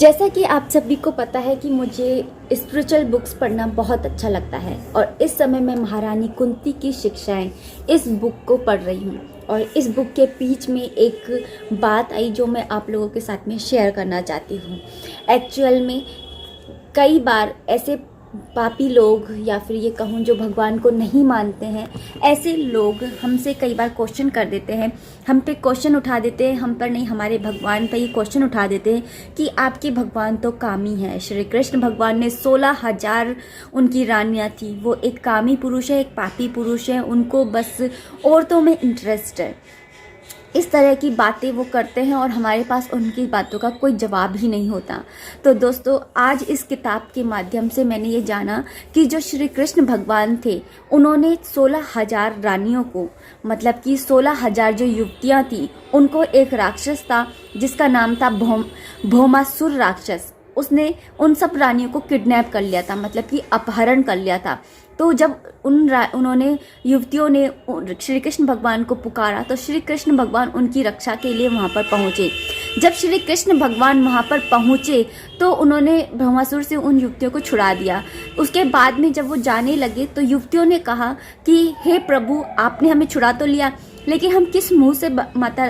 जैसा कि आप सभी को पता है कि मुझे स्पिरिचुअल बुक्स पढ़ना बहुत अच्छा लगता है और इस समय मैं महारानी कुंती की शिक्षाएं इस बुक को पढ़ रही हूँ। और इस बुक के बीच में एक बात आई जो मैं आप लोगों के साथ में शेयर करना चाहती हूँ। एक्चुअल में कई बार ऐसे पापी लोग या फिर ये कहूँ जो भगवान को नहीं मानते हैं, ऐसे लोग हमसे कई बार क्वेश्चन कर देते हैं, हम पे क्वेश्चन उठा देते हैं, हम पर नहीं हमारे भगवान पर ये क्वेश्चन उठा देते हैं कि आपके भगवान तो कामी है। श्री कृष्ण भगवान ने 16,000 उनकी रानियाँ थी, वो एक कामी पुरुष है, एक पापी पुरुष है, उनको बस औरतों में इंटरेस्ट है। इस तरह की बातें वो करते हैं और हमारे पास उनकी बातों का कोई जवाब ही नहीं होता। तो दोस्तों, आज इस किताब के माध्यम से मैंने ये जाना कि जो श्री कृष्ण भगवान थे उन्होंने 16,000 रानियों को, मतलब कि 16,000 जो युवतियाँ थी उनको, एक राक्षस था जिसका नाम था भौमासुर राक्षस, उसने उन सब रानियों को किडनैप कर लिया था, मतलब कि अपहरण कर लिया था। तो जब उन्होंने युवतियों ने श्री कृष्ण भगवान को पुकारा तो श्री कृष्ण भगवान उनकी रक्षा के लिए वहाँ पर पहुँचे। जब श्री कृष्ण भगवान वहाँ पर पहुँचे तो उन्होंने भौमासुर से उन युवतियों को छुड़ा दिया। उसके बाद में जब वो जाने लगे तो युवतियों ने कहा कि हे प्रभु, आपने हमें छुड़ा तो लिया, लेकिन हम किस मुँह से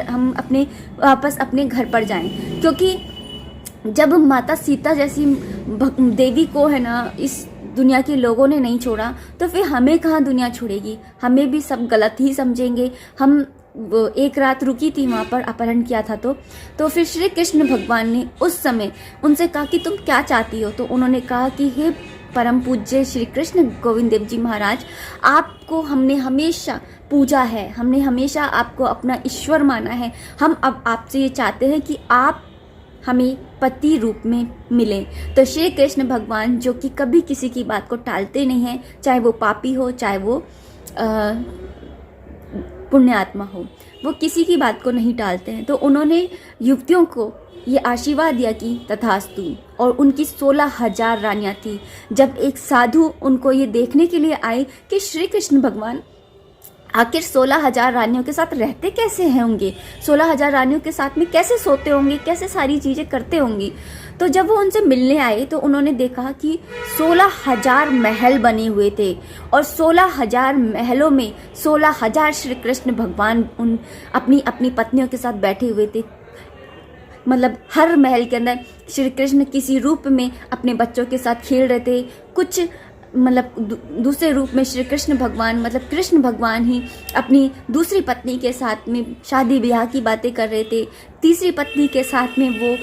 हम अपने वापस अपने घर पर जाएं, क्योंकि जब माता सीता जैसी देवी को है ना इस दुनिया के लोगों ने नहीं छोड़ा तो फिर हमें कहाँ दुनिया छोड़ेगी, हमें भी सब गलत ही समझेंगे। हम एक रात रुकी थी वहाँ पर, अपहरण किया था तो फिर श्री कृष्ण भगवान ने उस समय उनसे कहा कि तुम क्या चाहती हो। तो उन्होंने कहा कि हे परम पूज्य श्री कृष्ण गोविंद देव जी महाराज, आपको हमने हमेशा पूजा है, हमने हमेशा आपको अपना ईश्वर माना है। हम अब आपसे ये चाहते हैं कि आप हमें पति रूप में मिले। तो श्री कृष्ण भगवान, जो कि कभी किसी की बात को टालते नहीं हैं, चाहे वो पापी हो चाहे वो पुण्य आत्मा हो, वो किसी की बात को नहीं टालते हैं। तो उन्होंने युवतियों को ये आशीर्वाद दिया कि तथास्तु, और उनकी 16,000 रानियाँ थी। जब एक साधु उनको ये देखने के लिए आए कि श्री कृष्ण भगवान आखिर 16,000 रानियों के साथ रहते कैसे हैं होंगे, 16,000 रानियों के साथ में कैसे सोते होंगे, कैसे सारी चीज़ें करते होंगी। तो जब वो उनसे मिलने आए तो उन्होंने देखा कि 16,000 महल बने हुए थे और 16,000 महलों में 16,000 श्री कृष्ण भगवान उन अपनी अपनी पत्नियों के साथ बैठे हुए थे। मतलब हर महल के अंदर श्री कृष्ण किसी रूप में अपने बच्चों के साथ खेल रहे थे, कुछ मतलब दूसरे रूप में श्री कृष्ण भगवान, मतलब कृष्ण भगवान ही अपनी दूसरी पत्नी के साथ में शादी ब्याह की बातें कर रहे थे, तीसरी पत्नी के साथ में वो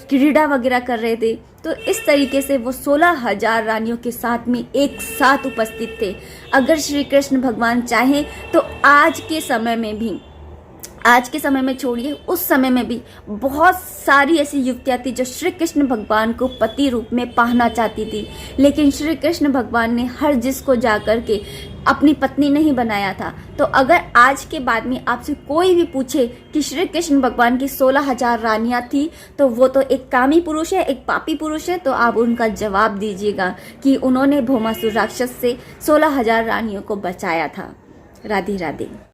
क्रीड़ा वगैरह कर रहे थे। तो इस तरीके से वो 16,000 रानियों के साथ में एक साथ उपस्थित थे। अगर श्री कृष्ण भगवान चाहें तो आज के समय में छोड़िए, उस समय में भी बहुत सारी ऐसी युवतियाँ थी जो श्री कृष्ण भगवान को पति रूप में पाना चाहती थी, लेकिन श्री कृष्ण भगवान ने हर जिसको जाकर के अपनी पत्नी नहीं बनाया था। तो अगर आज के बाद में आपसे कोई भी पूछे कि श्री कृष्ण भगवान की 16,000 रानियाँ थी तो वो तो एक कामी पुरुष है, एक पापी पुरुष है, तो आप उनका जवाब दीजिएगा कि उन्होंने भौमासुर राक्षस से 16,000 रानियों को बचाया था। राधे राधे।